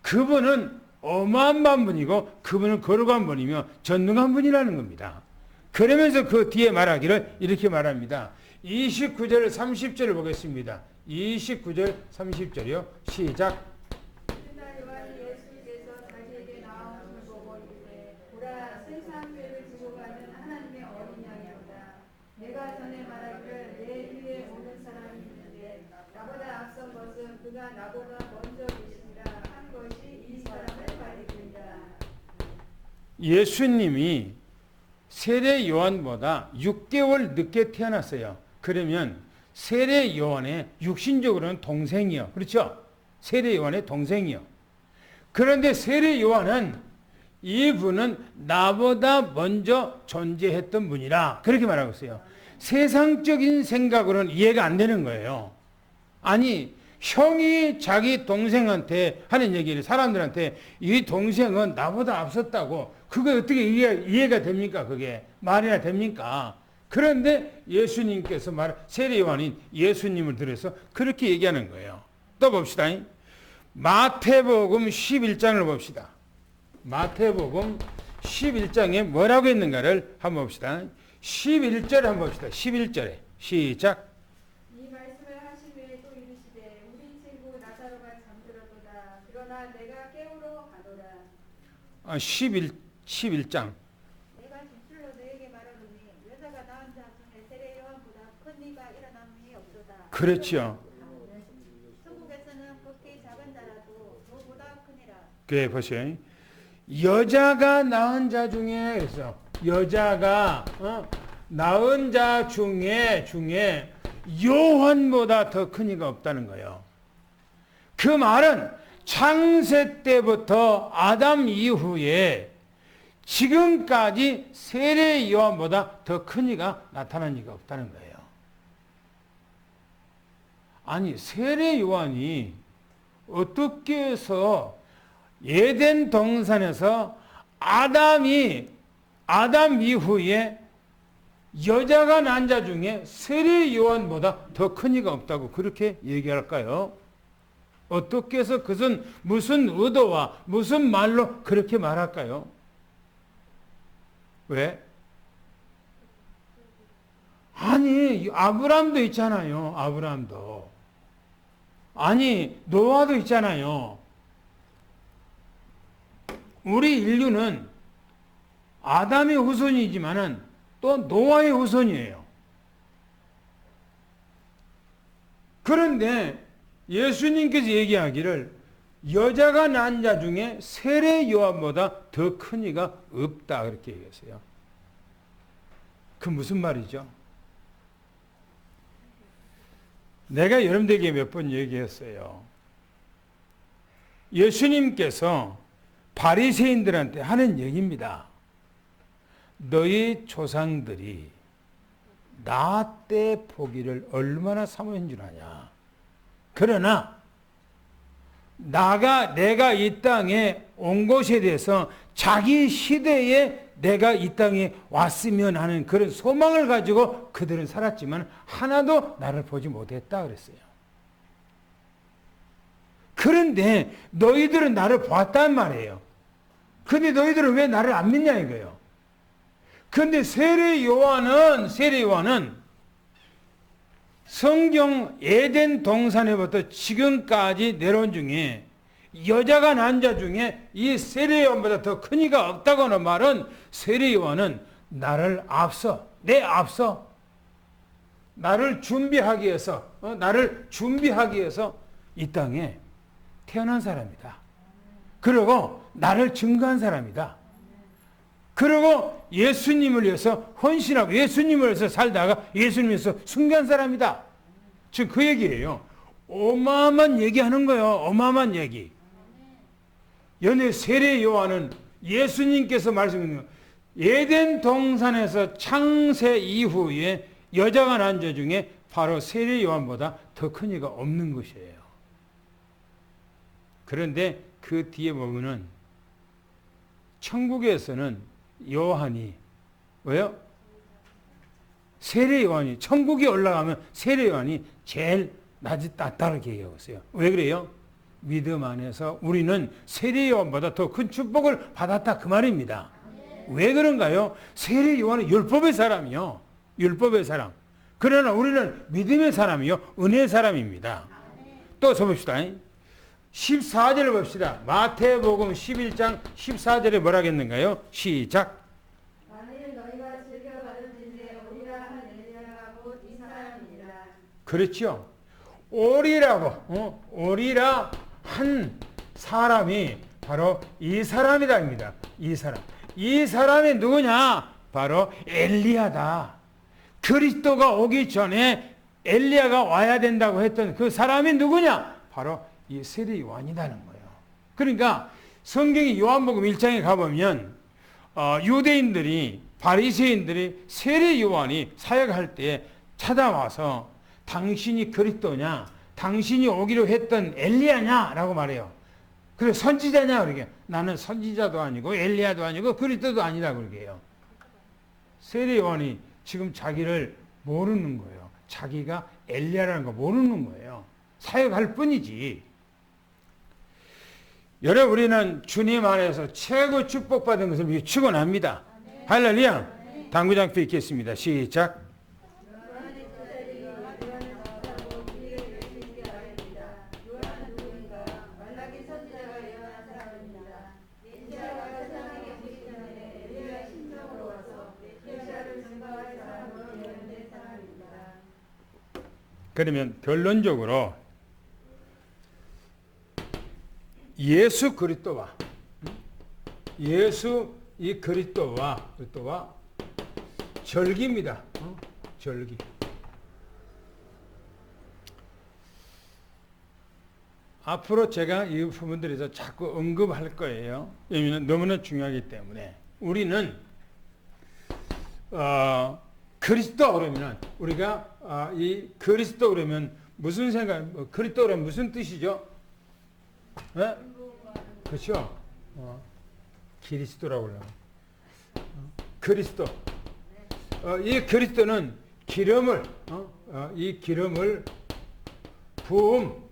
그분은 어마어마한 분이고 그분은 거룩한 분이며 전능한 분이라는 겁니다. 그러면서 그 뒤에 말하기를 이렇게 말합니다. 29절 30절을 보겠습니다. 29절 30절이요. 시작. 그날 요한이 예수께서 자기에게 나오심을 보고 이르되 보라 세상 죄를 지고 가는 하나님의 어린 양이로다. 내가 전에 말하기를 내 뒤에 오는 사람이 있는데 나보다 앞선 것은 그가 나보다 먼저 계시니라 한 것이 이 사람을 가리킨다. 예수님이 세례 요한보다 6개월 늦게 태어났어요. 그러면 세례 요한의 육신적으로는 동생이요. 그렇죠? 세례 요한의 동생이요. 그런데 세례 요한은 이분은 나보다 먼저 존재했던 분이라 그렇게 말하고 있어요. 세상적인 생각으로는 이해가 안 되는 거예요. 아니 형이 자기 동생한테 하는 얘기를 사람들한테 이 동생은 나보다 앞섰다고 그게 어떻게 이해가 됩니까? 그게 말이나 됩니까? 그런데 예수님께서 세례 요한인 예수님을 들어서 그렇게 얘기하는 거예요. 또 봅시다. 마태복음 11장을 봅시다. 마태복음 11장에 뭐라고 했는가를 한번 봅시다. 11절을 한번 봅시다. 11절에 시작. 이 말씀을 하신 후에 또 이르시되 우리 친구 나사로가 잠들었도다. 그러나 내가 깨우러 가노라. 11장. 내가 진실로 너에게 말하노니 여자가 낳은 자 중에 세례 요한보다 큰 이가 일어남이 없도다. 그렇죠. 천국에서는 극히 작은 자라도 저보다 크니라. 그래 보세요. 여자가 낳은 자 중에 그래서 여자가 낳은 자 중에 요한보다 더 큰 이가 없다는 거예요. 그 말은 창세 때부터 아담 이후에 지금까지 세례 요한보다 더 큰 이가 나타난 이가 없다는 거예요. 아니 세례 요한이 어떻게 해서 에덴 동산에서 아담 이후에 여자가 낳은 자 중에 세례 요한보다 더 큰 이가 없다고 그렇게 얘기할까요? 어떻게 해서 그것은 무슨 의도와 무슨 말로 그렇게 말할까요? 왜? 아니 아브람도 있잖아요. 아브람도. 아니 노아도 있잖아요. 우리 인류는 아담의 후손이지만은 또 노아의 후손이에요. 그런데 예수님께서 얘기하기를 여자가 낳은 자 중에 세례 요한보다 더 큰 이가 없다 그렇게 얘기했어요. 그 무슨 말이죠? 내가 여러분들에게 몇 번 얘기했어요. 예수님께서 바리새인들한테 하는 얘기입니다. 너희 조상들이 나 때 포기를 얼마나 사모한 줄 아냐. 그러나 내가 이 땅에 온 것에 대해서 자기 시대에 내가 이 땅에 왔으면 하는 그런 소망을 가지고 그들은 살았지만 하나도 나를 보지 못했다 그랬어요. 그런데 너희들은 나를 봤단 말이에요. 근데 너희들은 왜 나를 안 믿냐 이거예요. 근데 세례 요한은 성경 에덴 동산에부터 지금까지 내려온 중에 여자가 낳은 자 중에 이 세례 요한보다 더 큰 이가 없다고 하는 말은 세례 요한은 나를 앞서 나를 준비하기 위해서 이 땅에 태어난 사람이다. 그리고 나를 증거한 사람이다. 그리고 예수님을 위해서 헌신하고 예수님을 위해서 살다가 예수님을 위해서 순교한 사람이다. 지금 그 얘기예요. 어마어마한 얘기하는 거예요. 어마어마한 얘기. 연애 세례 요한은 예수님께서 말씀하신 거 에덴 동산에서 창세 이후에 여자가 낳은 자 중에 바로 세례 요한보다 더 큰 이가 없는 것이에요. 그런데 그 뒤에 보면은 천국에서는 요한이 왜요? 세례 요한이 천국에 올라가면 세례 요한이 제일 낮다고 얘기하고 있어요. 왜 그래요? 믿음 안에서 우리는 세례 요한보다 더 큰 축복을 받았다 그 말입니다. 왜 그런가요? 세례 요한은 율법의 사람이요. 율법의 사람. 그러나 우리는 믿음의 사람이요. 은혜의 사람입니다. 또 써봅시다. 14절을 봅시다. 마태복음 11장 14절에 뭐라 했는가요? 시작. 만일 너희가 즐겨 받을진대 오리라 한 엘리야가 곧 이 사람이니라. 그렇죠. 오리라고 오리라 한 사람이 바로 이 사람이다입니다. 이 사람. 이 사람이 누구냐? 바로 엘리야다. 그리스도가 오기 전에 엘리야가 와야 된다고 했던 그 사람이 누구냐? 바로 이 세례 요한이라는 거예요. 그러니까 성경이 요한복음 1장에 가보면 유대인들이 바리새인들이 세례 요한이 사역할 때 찾아와서 당신이 그리스도냐? 당신이 오기로 했던 엘리야냐? 라고 말해요. 그래 선지자냐? 그러게 나는 선지자도 아니고 엘리야도 아니고 그리스도도 아니라고 그러게요. 세례 요한이 지금 자기를 모르는 거예요. 자기가 엘리야라는 거 모르는 거예요. 사역할 뿐이지. 여러분 우리는 주님 안에서 최고 축복받은 것을 축원합니다. 할렐루야. 당구장표 읽겠습니다. 시작. 그러면 결론적으로 예수 그리스도와 예수 이 그리스도와 절기입니다. 절기. 앞으로 제가 이 부분들에서 자꾸 언급할 거예요. 왜냐하면 너무나 중요하기 때문에 우리는 그리스도 그러면은 우리가 이 그리스도 그러면 무슨 생각? 그리스도 그러면 무슨 뜻이죠? 네? 그렇죠. 그리스도라고 그래요. 그리스도. 이 그리스도는 기름을 이 기름을 부음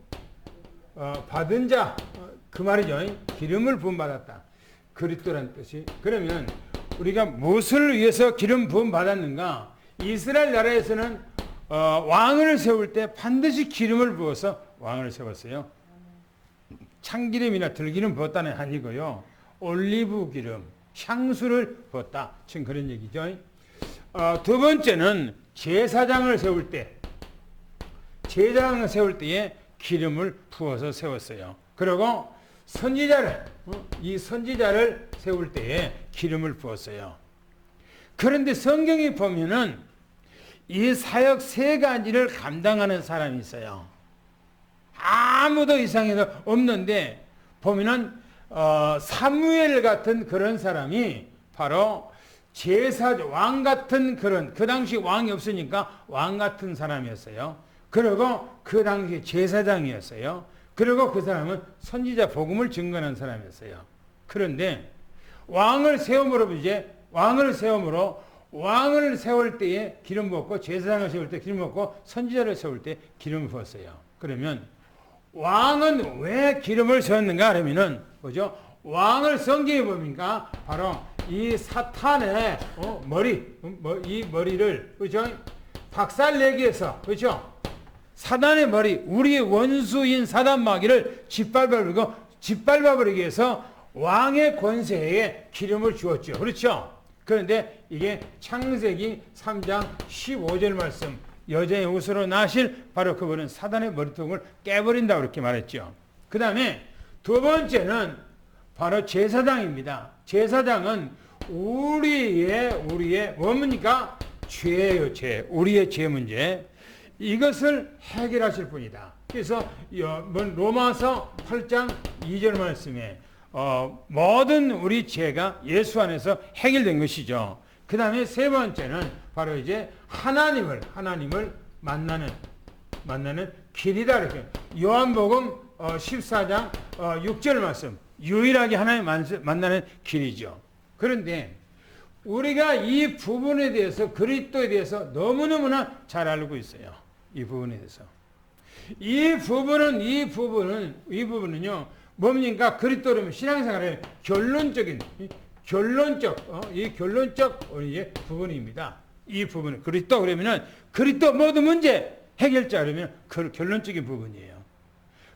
받은 자 그 말이죠. 기름을 부음 받았다. 그리스도라는 뜻이. 그러면 우리가 무엇을 위해서 기름 부음 받았는가? 이스라엘 나라에서는 왕을 세울 때 반드시 기름을 부어서 왕을 세웠어요. 참기름이나 들기름 부었다는 아니고요. 올리브 기름, 향수를 부었다. 지금 그런 얘기죠. 두 번째는 제사장을 세울 때, 제사장을 세울 때에 기름을 부어서 세웠어요. 그리고 선지자를, 이 선지자를 세울 때에 기름을 부었어요. 그런데 성경에 보면은 이 사역 세 가지를 감당하는 사람이 있어요. 아무도 이상해서 없는데 보면은 사무엘 같은 그런 사람이 바로 왕 같은 그런 그 당시 왕이 없으니까 왕 같은 사람이었어요. 그리고 그 당시 제사장이었어요. 그리고 그 사람은 선지자 복음을 증거하는 사람이었어요. 그런데 왕을 세울 때에 기름 부었고 제사장을 세울 때 기름 부었고 선지자를 세울 때 기름을 부었어요. 그러면 왕은 왜 기름을 세웠는가 하면은 뭐죠? 왕을 성경에 보니까 바로 이 사탄의 이 머리를 그죠? 박살내기 위해서 그죠? 사단의 머리, 우리의 원수인 사단 마귀를 짓밟아버리기 위해서 왕의 권세에 기름을 주었죠. 그렇죠? 그런데 이게 창세기 3장 15절 말씀, 여자의 옷으로 나실 바로 그분은 사단의 머리통을 깨버린다고 그렇게 말했죠. 그 다음에 두 번째는 바로 제사장입니다. 제사장은 우리의 뭡니까? 죄예요, 죄. 우리의 죄 문제. 이것을 해결하실 분이다. 그래서 로마서 8장 2절 말씀에 모든 우리 죄가 예수 안에서 해결된 것이죠. 그 다음에 세 번째는 바로 이제 하나님을 만나는 길이다 이렇게. 요한복음 14장 6절 말씀. 유일하게 하나님 만나는 길이죠. 그런데 우리가 이 부분에 대해서 그리스도에 대해서 너무너무나 잘 알고 있어요. 이 부분에 대해서. 이 부분은요. 뭡니까? 그리스도라면 신앙생활의 결론적 우리의 부분입니다. 이 부분은 그리스도 그러면은 그리스도 모든 문제 해결자 그러면 그 결론적인 부분이에요.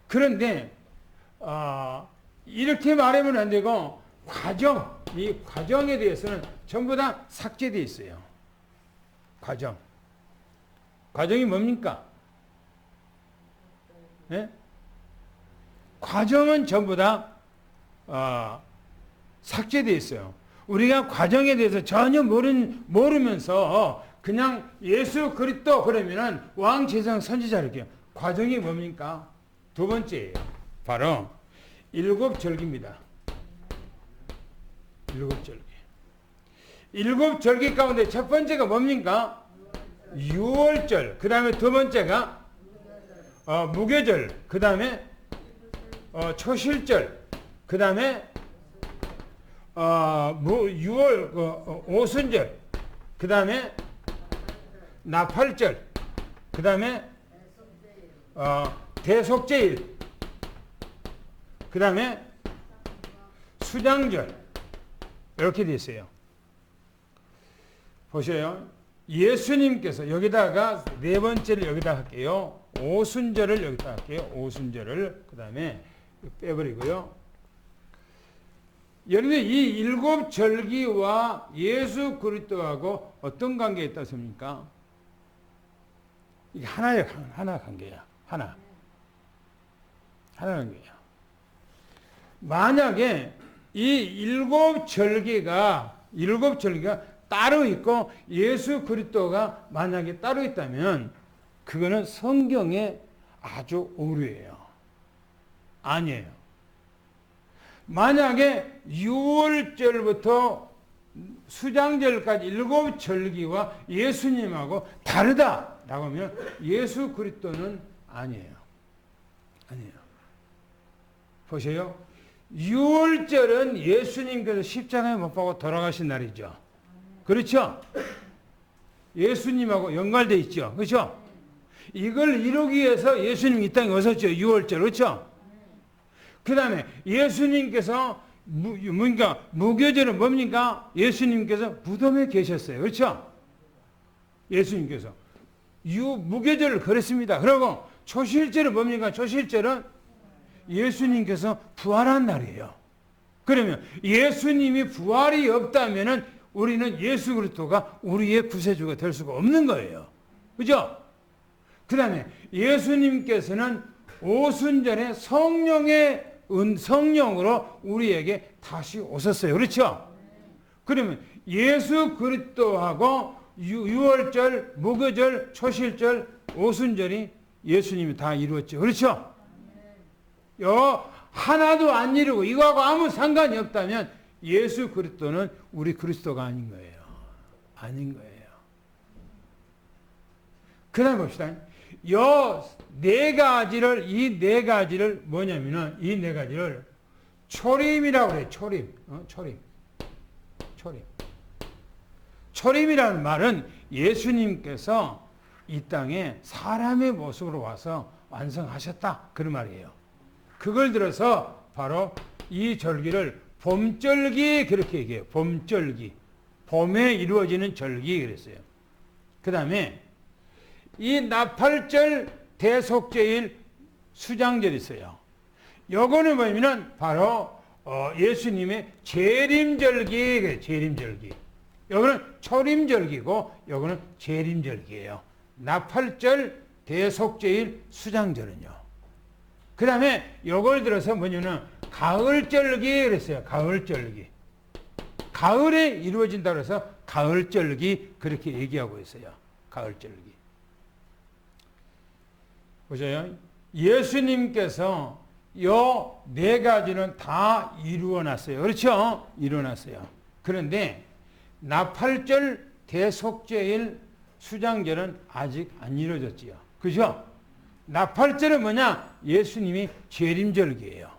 그런데 이렇게 말하면 안 되고 이 과정에 대해서는 전부 다 삭제되어 있어요. 과정이 뭡니까? 예? 과정은 전부 다 삭제되어 있어요. 우리가 과정에 대해서 전혀 모르면서 그냥 예수 그리스도 그러면은 왕 제상 선지자 이렇게 과정이 뭡니까? 두 번째예요. 바로 일곱 절기입니다. 일곱 절기 가운데 첫 번째가 뭡니까? 유월절. 그 다음에 두 번째가 무교절. 그 다음에 초실절. 그 다음에 오순절. 그 다음에 나팔절. 그 다음에 대속제일. 그 다음에 수장절. 이렇게 되어 있어요. 보세요. 예수님께서 여기다가 네 번째를 여기다 할게요. 오순절을 여기다 할게요. 오순절을. 그 다음에 빼버리고요. 여러분 이 일곱 절기와 예수 그리스도하고 어떤 관계가 있다습니까? 이게 하나 관계야. 하나 관계야. 만약에 이 일곱 절기가 따로 있고 예수 그리스도가 만약에 따로 있다면 그거는 성경에 아주 오류예요. 아니에요. 만약에 6월절부터 수장절까지 일곱 절기와 예수님하고 다르다라고 하면 예수 그리스도는 아니에요. 보세요. 6월절은 예수님께서 십자가에 못 박고 돌아가신 날이죠. 그렇죠? 예수님하고 연관되어 있죠. 그렇죠? 이걸 이루기 위해서 예수님이 이 땅에 오셨죠. 6월절. 그렇죠? 그 다음에 예수님께서 무교절은 뭡니까? 예수님께서 무덤에 계셨어요. 그렇죠? 예수님께서 무교절을 그랬습니다. 그리고 초실절은 뭡니까? 초실절은 예수님께서 부활한 날이에요. 그러면 예수님이 부활이 없다면은 우리는 예수 그리스도가 우리의 구세주가 될 수가 없는 거예요. 그죠? 그 다음에 예수님께서는 오순절에 성령으로 우리에게 다시 오셨어요. 그렇죠? 그러면 예수 그리스도하고 유월절, 무교절, 초실절, 오순절이 예수님이 다 이루었죠. 그렇죠? 하나도 안 이루고 이거하고 아무 상관이 없다면 예수 그리스도는 우리 그리스도가 아닌 거예요. 그 다음에 봅시다. 이 네 가지를 뭐냐면은 이 네 가지를 초림이라고 그래요. 초림. 초림이라는 말은 예수님께서 이 땅에 사람의 모습으로 와서 완성하셨다. 그런 말이에요. 그걸 들어서 바로 이 절기를 봄절기 그렇게 얘기해요. 봄절기. 봄에 이루어지는 절기 그랬어요. 그 다음에 이 나팔절, 대속제일, 수장절이 있어요. 요거는 뭐냐면 바로 예수님의 재림절기 그래요. 재림절기. 요거는 초림절기고 요거는 재림절기예요. 나팔절, 대속제일, 수장절은요. 그 다음에 요걸 들어서 뭐냐면 가을절기 그랬어요. 가을절기. 가을에 이루어진다고 해서 가을절기 그렇게 얘기하고 있어요. 가을절기. 보세요. 예수님께서 요 네 가지는 다 이루어놨어요. 그렇죠? 이루어놨어요. 그런데 나팔절, 대속제일, 수장절은 아직 안 이루어졌지요. 그죠? 나팔절은 뭐냐? 예수님이 재림절기예요.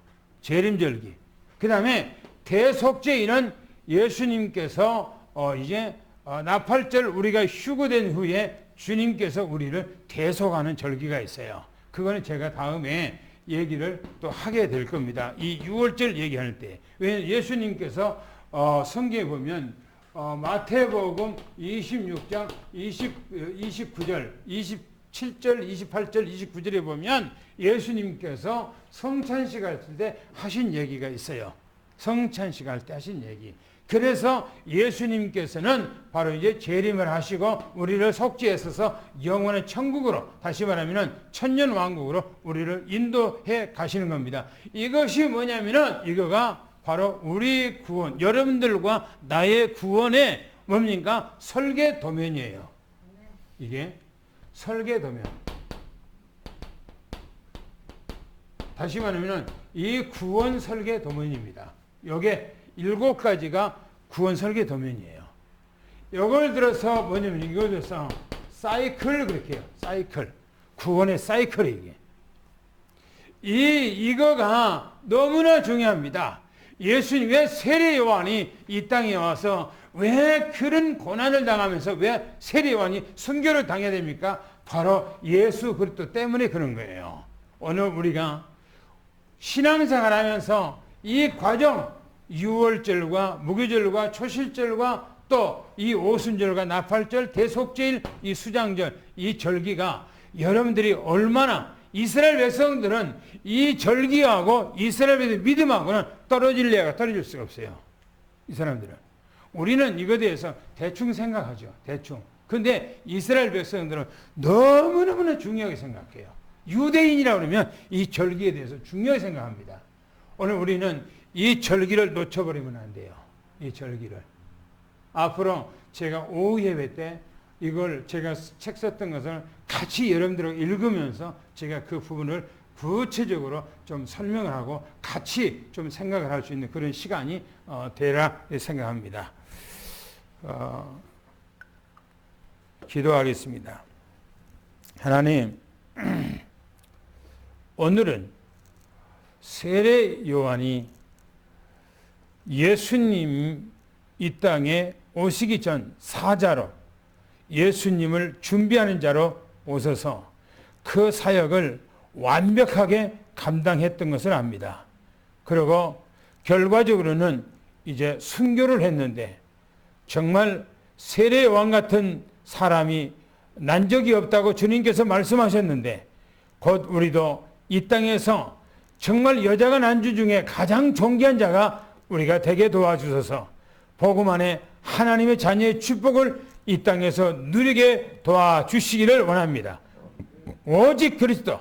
재림절기. 그 다음에 대속죄일은 예수님께서 이제 나팔절 우리가 휴거된 후에 주님께서 우리를 대속하는 절기가 있어요. 그거는 제가 다음에 얘기를 또 하게 될 겁니다. 이 6월절 얘기할 때. 왜냐하면 예수님께서 성경에 보면 마태복음 26장 29절, 27절, 28절, 29절에 보면 예수님께서 성찬식 할 때 하신 얘기가 있어요. 성찬식 할 때 하신 얘기. 그래서 예수님께서는 바로 이제 재림을 하시고 우리를 속죄하셔서 영원한 천국으로, 다시 말하면 천년 왕국으로 우리를 인도해 가시는 겁니다. 이것이 뭐냐면은 이거가 바로 우리 구원, 여러분들과 나의 구원의 뭡니까? 설계 도면이에요. 이게 설계 도면. 다시 말하면 이 구원 설계 도면입니다. 요게 7가지가 구원 설계 도면이에요. 이걸 들어서 뭐냐면 이걸 들어서 사이클 그렇게 해요. 사이클. 구원의 사이클이 이게. 이거가 너무나 중요합니다. 예수님 왜 세례 요한이 이 땅에 와서 왜 그런 고난을 당하면서 왜 세례 요한이 순교를 당해야 됩니까? 바로 예수 그리스도 때문에 그런 거예요. 오늘 우리가 신앙생활 하면서 이 과정, 유월절과 무교절과 초실절과 또 이 오순절과 나팔절, 대속제일, 이 수장절, 이 절기가 여러분들이 얼마나, 이스라엘 백성들은 이 절기하고 이스라엘 백성의 믿음하고는 떨어질래야 떨어질 수가 없어요. 이 사람들은. 우리는 이거에 대해서 대충 생각하죠. 대충. 근데 이스라엘 백성들은 너무너무나 중요하게 생각해요. 유대인이라고 그러면 이 절기에 대해서 중요하게 생각합니다. 오늘 우리는 이 절기를 놓쳐버리면 안 돼요. 이 절기를. 앞으로 제가 오후 예배 때 이걸 제가 책 썼던 것을 같이 여러분들하고 읽으면서 제가 그 부분을 구체적으로 좀 설명을 하고 같이 좀 생각을 할 수 있는 그런 시간이 되라 생각합니다. 기도하겠습니다. 하나님, 오늘은 세례 요한이 예수님 이 땅에 오시기 전 사자로 예수님을 준비하는 자로 오셔서 그 사역을 완벽하게 감당했던 것을 압니다. 그리고 결과적으로는 이제 순교를 했는데 정말 세례 요한 같은 사람이 난 적이 없다고 주님께서 말씀하셨는데 곧 우리도 이 땅에서 정말 여자가 난 주 중에 가장 존귀한 자가 우리가 되게 도와주셔서 복음 안에 하나님의 자녀의 축복을 이 땅에서 누리게 도와주시기를 원합니다. 오직 그리스도,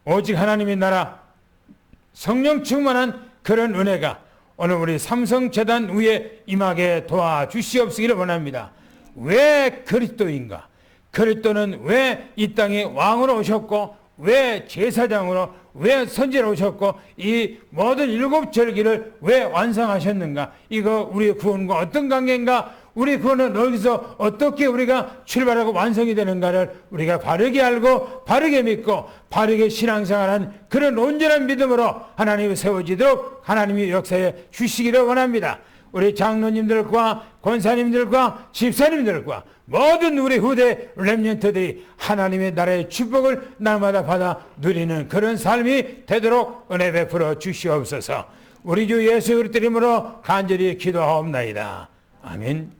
오직 하나님의 나라, 성령 충만한 그런 은혜가 오늘 우리 삼성재단 위에 임하게 도와주시옵시기를 원합니다. 왜 그리스도인가? 그리스도는 왜 이 땅에 왕으로 오셨고 왜 제사장으로 왜 선지자로 오셨고 이 모든 7절기를 왜 완성하셨는가? 이거 우리의 구원과 어떤 관계인가? 우리 구원은 여기서 어떻게 우리가 출발하고 완성이 되는가를 우리가 바르게 알고 바르게 믿고 바르게 신앙생활한 그런 온전한 믿음으로 하나님이 세워지도록 하나님이 역사해 주시기를 원합니다. 우리 장로님들과 권사님들과 집사님들과 모든 우리 후대 렘넌트들이 하나님의 나라의 축복을 날마다 받아 누리는 그런 삶이 되도록 은혜 베풀어 주시옵소서. 우리 주 예수 그리스도 이름으로 간절히 기도하옵나이다. 아멘.